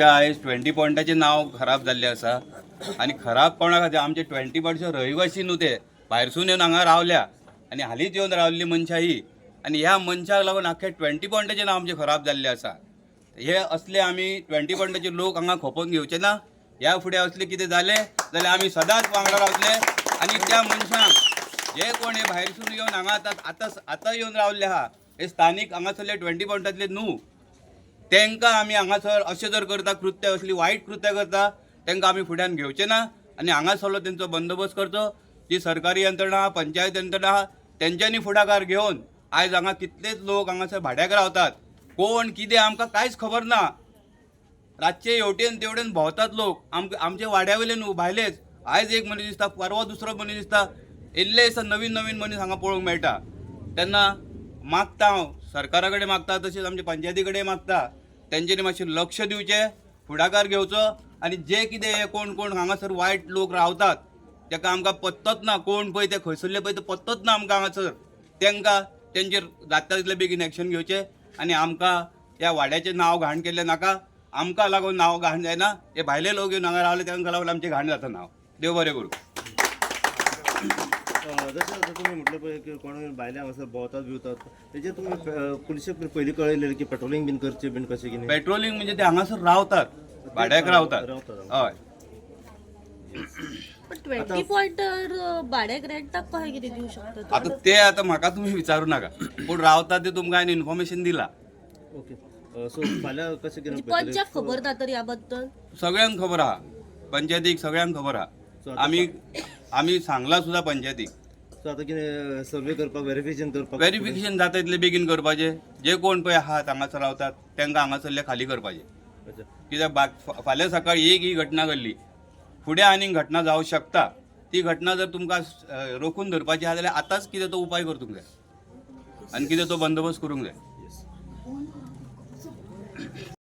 आयज 20 पॉयंटाचें नांव खराब जाल्लें आसा आनी खराब कोणा खातीर आमचे 20 पॉयंटचे रहिवासी न्हू ते भायरसून येवन हांगा रावल्या आनी हालींच येवन रावल्ली मनशां ही आनी ह्या मनशाक लागून आख्खे 20 पॉयंटाचें नांव आमचें खराब जाल्लें आसा. हे असले आमी 20 पॉयंटाचे लोक हांगा खोपोवन घेवचे ना. ह्या फुडें असले कितें जालें जाल्यार आमी सदांच वांगडा रावतले आनी त्या मनशांक जे कोण हे भायरसून येवन हांगा आतां येवन रावल्ले आहा हे स्थानीक हांगासरले 20 पॉयंटातले न्हू. तांकां आमी हांगासर अशें जर करता कृत्य असली वायट कृत्य करता तांकां आमी फुड्यान घेवचे ना आनी हांगासरलो तेंचो बंदोबस्त करचो. जी सरकारी यंत्रणा पंचायत यंत्रणा आहा तेंच्यांनी फुडाकार घेवन आयज हांगा कितलेच लोक हांगासर भाड्याक रावतात. कोण कितें आमकां कांयच खबर ना. रातचे हेवटेन तेवटेन भोंवतात लोक आमचे वाड्या वयले न्हू भायलेच. आयज एक मनीस दिसता परवा दुसरो मनीस दिसता इल्ले दिसा नवीन नवीन मनीस हांगा पळोवंक मेळटा. तेन्ना मागता हांव सरकारा कडेन मागता तशेंच आमच्या पंचायती कडेन मागता तेंच्यांनी मातशें लक्ष दिवचें फुडाकार घेवचो आनी जे कितें हे कोण कोण हांगासर वायट लोक रावतात ताका आमकां पत्तोच ना कोण पळय ते खंयसरले पळय ते पत्तोच ना आमकां हांगासर तांकां तेंचेर जाता तितले बेगीन एक्शन घेवचें आनी आमकां ह्या वाड्याचें नांव घाण केल्लें नाका. आमकां लागून नांव घाण जायना. हे भायले लोक येवन हांगा रावले तांकां लागून आमचें घाण जाता नांव. देव बरें करूं. जशें आतां तुमी म्हटलें पळय की कोण भायले हांगासर भोंवतात बिवतात तेजेर तुमी पुलिशेक पयलीं कळयलें की पेट्रोलिंग बीन करचें बीन कशें कितें. पेट्रोलिंग म्हणजे ते हांगासर रावतात भाड्याक रावतात. हय पण 20 पॉइंटर भाड्याक रेंटाक कशें कितें दिवं शकता? आता म्हाका तुमी विचारूं नाका पूण रावता ते तुमकां हांवें इन्फॉर्मेशन दिला. ओके सो फाल्यां कशें कितें पंचाक खबर ना तर ह्या बद्दल सगळ्यांक खबर आहा. पंचायतीक सगळ्यांक खबर आहा. आमी सांगला सुद्दां पंचायतीक. सो आतां कितें सर्वे करपाक व्हेरिफिकेशन जाता तितले बेगीन करपाचें. जे कोण पळय आहात हांगासर रावतात तांकां हांगासरले खाली करपाचें. कित्याक फाल्यां सकाळीं एक ही घटना घडली फुडें आनीक घटना जावं शकता. ती घटना जर तुमकां रोखून धरपाची आहा जाल्यार आतांच कितें तो उपाय करतूंक जाय आनी कितें तो बंदोबस्त करूंक जाय.